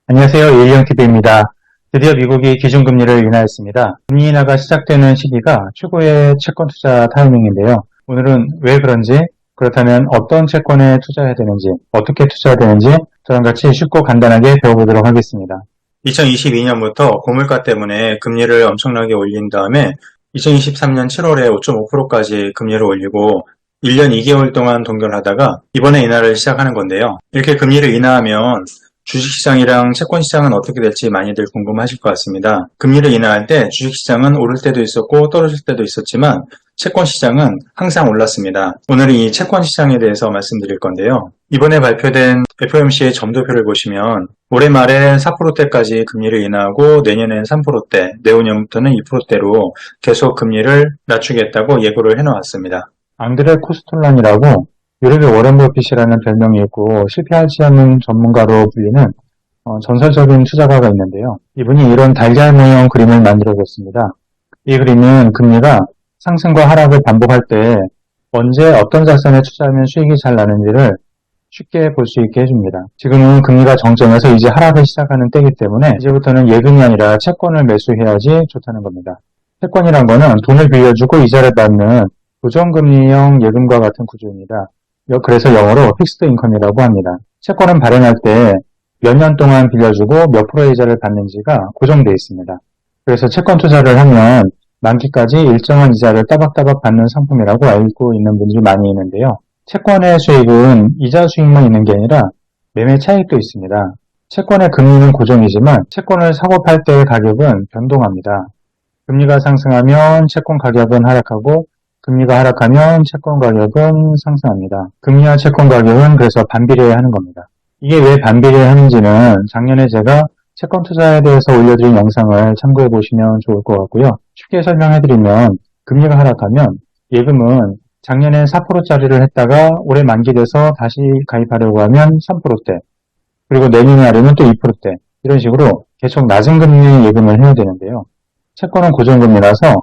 안녕하세요. 일리언TV입니다. 드디어 미국이 기준금리를 인하했습니다. 금리 인하가 시작되는 시기가 최고의 채권 투자 타이밍인데요. 오늘은 왜 그런지, 그렇다면 어떤 채권에 투자해야 되는지, 어떻게 투자해야 되는지 저랑 같이 쉽고 간단하게 배워보도록 하겠습니다. 2022년부터 고물가 때문에 금리를 엄청나게 올린 다음에 2023년 7월에 5.5%까지 금리를 올리고 1년 2개월 동안 동결하다가 이번에 인하를 시작하는 건데요. 이렇게 금리를 인하하면 주식시장이랑 채권시장은 어떻게 될지 많이들 궁금하실 것 같습니다. 금리를 인하할 때 주식시장은 오를 때도 있었고 떨어질 때도 있었지만 채권시장은 항상 올랐습니다. 오늘은 이 채권시장에 대해서 말씀드릴 건데요. 이번에 발표된 FOMC의 점도표를 보시면 올해 말에 4%대까지 금리를 인하하고 내년엔 3%대, 내후년부터는 2%대로 계속 금리를 낮추겠다고 예고를 해놓았습니다. 앙드레 코스톨란이라고 유럽의 워렌 버핏이라는 별명이 있고 실패하지 않는 전문가로 불리는 전설적인 투자가가 있는데요. 이분이 이런 달걀 모형 그림을 만들어줬습니다. 이 그림은 금리가 상승과 하락을 반복할 때 언제 어떤 자산에 투자하면 수익이 잘 나는지를 쉽게 볼 수 있게 해줍니다. 지금은 금리가 정점에서 이제 하락을 시작하는 때이기 때문에 이제부터는 예금이 아니라 채권을 매수해야지 좋다는 겁니다. 채권이란 거는 돈을 빌려주고 이자를 받는 고정금리형 예금과 같은 구조입니다. 그래서 영어로 픽스드 인컴이라고 합니다. 채권은 발행할 때 몇 년 동안 빌려주고 몇 프로의 이자를 받는지가 고정되어 있습니다. 그래서 채권 투자를 하면 만기까지 일정한 이자를 따박따박 받는 상품이라고 알고 있는 분들이 많이 있는데요. 채권의 수익은 이자 수익만 있는 게 아니라 매매 차익도 있습니다. 채권의 금리는 고정이지만 채권을 사고 팔 때의 가격은 변동합니다. 금리가 상승하면 채권 가격은 하락하고 금리가 하락하면 채권 가격은 상승합니다. 금리와 채권 가격은 그래서 반비례하는 겁니다. 이게 왜 반비례하는지는 작년에 제가 채권 투자에 대해서 올려드린 영상을 참고해 보시면 좋을 것 같고요. 쉽게 설명해드리면 금리가 하락하면 예금은 작년에 4%짜리를 했다가 올해 만기돼서 다시 가입하려고 하면 3%대, 그리고 내년에 하려면 또 2%대, 이런 식으로 계속 낮은 금리의 예금을 해야 되는데요. 채권은 고정금리라서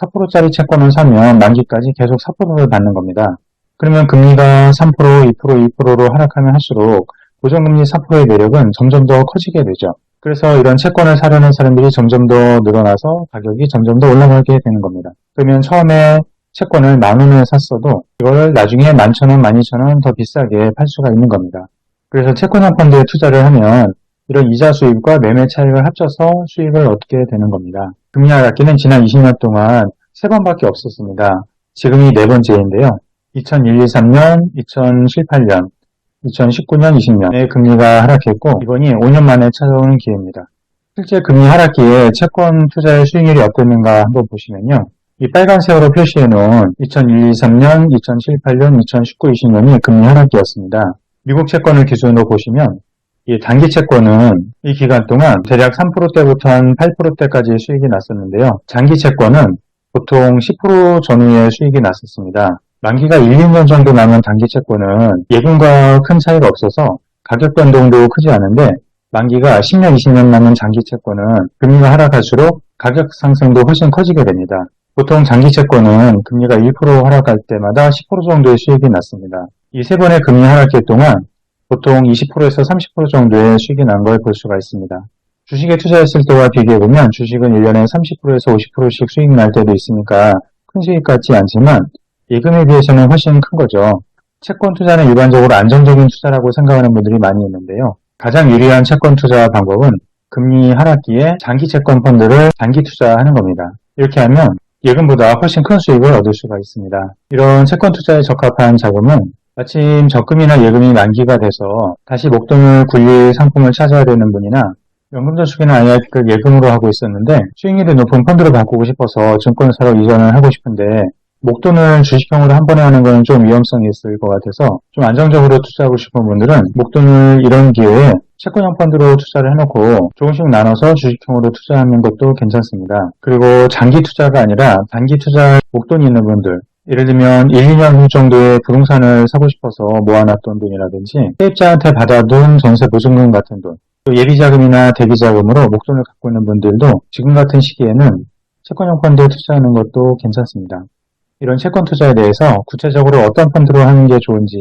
4%짜리 채권을 사면 만기까지 계속 4%를 받는 겁니다. 그러면 금리가 3%, 2%, 2%로 하락하면 할수록 고정금리 4%의 매력은 점점 더 커지게 되죠. 그래서 이런 채권을 사려는 사람들이 점점 더 늘어나서 가격이 점점 더 올라가게 되는 겁니다. 그러면 처음에 채권을 10,000원에 샀어도 이걸 나중에 11,000원, 12,000원 더 비싸게 팔 수가 있는 겁니다. 그래서 채권형 펀드에 투자를 하면 이런 이자 수익과 매매 차익을 합쳐서 수익을 얻게 되는 겁니다. 금리 하락기는 지난 20년 동안 3번밖에 없었습니다. 지금이 4번째인데요. 2001, 2, 3년, 2007, 8년, 2019년, 20년에 금리가 하락했고 이번이 5년 만에 찾아오는 기회입니다. 실제 금리 하락기에 채권 투자의 수익률이 어땠는가 한번 보시면요. 이 빨간색으로 표시해놓은 2001, 2, 3년, 2007, 8년, 2019, 20년이 금리 하락기였습니다. 미국 채권을 기준으로 보시면 이 단기 채권은 이 기간 동안 대략 3%대부터 한 8%대까지 수익이 났었는데요. 장기 채권은 보통 10% 전후의 수익이 났었습니다. 만기가 1, 2년 정도 남은 단기 채권은 예금과 큰 차이가 없어서 가격 변동도 크지 않은데 만기가 10년, 20년 남은 장기 채권은 금리가 하락할수록 가격 상승도 훨씬 커지게 됩니다. 보통 장기 채권은 금리가 1% 하락할 때마다 10% 정도의 수익이 났습니다. 이 세 번의 금리 하락기 동안 보통 20%에서 30% 정도의 수익이 난 걸 볼 수가 있습니다. 주식에 투자했을 때와 비교해보면 주식은 1년에 30%에서 50%씩 수익 날 때도 있으니까 큰 수익 같지 않지만 예금에 비해서는 훨씬 큰 거죠. 채권 투자는 일반적으로 안정적인 투자라고 생각하는 분들이 많이 있는데요. 가장 유리한 채권 투자 방법은 금리 하락기에 장기 채권 펀드를 단기 투자하는 겁니다. 이렇게 하면 예금보다 훨씬 큰 수익을 얻을 수가 있습니다. 이런 채권 투자에 적합한 자금은 마침 적금이나 예금이 만기가 돼서 다시 목돈을 굴릴 상품을 찾아야 되는 분이나 연금저축이나 IRP를 예금으로 하고 있었는데 수익률이 높은 펀드로 바꾸고 싶어서 증권사로 이전을 하고 싶은데 목돈을 주식형으로 한 번에 하는 건 좀 위험성이 있을 것 같아서 좀 안정적으로 투자하고 싶은 분들은 목돈을 이런 기회에 채권형 펀드로 투자를 해놓고 조금씩 나눠서 주식형으로 투자하는 것도 괜찮습니다. 그리고 장기 투자가 아니라 단기 투자 목돈이 있는 분들, 예를 들면 1, 2년 후 정도에 부동산을 사고 싶어서 모아놨던 돈이라든지 세입자한테 받아둔 전세 보증금 같은 돈, 또 예비자금이나 대비자금으로 목돈을 갖고 있는 분들도 지금 같은 시기에는 채권형 펀드에 투자하는 것도 괜찮습니다. 이런 채권 투자에 대해서 구체적으로 어떤 펀드로 하는 게 좋은지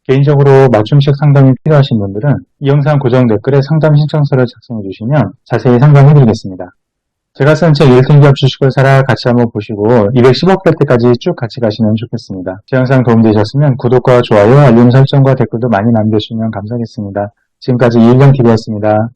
개인적으로 맞춤식 상담이 필요하신 분들은 이 영상 고정 댓글에 상담 신청서를 작성해 주시면 자세히 상담해 드리겠습니다. 제가 쓴 책 1등 기업 주식을 사라 같이 한번 보시고 210억 될 때까지 쭉 같이 가시면 좋겠습니다. 제 영상 도움되셨으면 구독과 좋아요, 알림 설정과 댓글도 많이 남겨주시면 감사하겠습니다. 지금까지 이일경TV였습니다.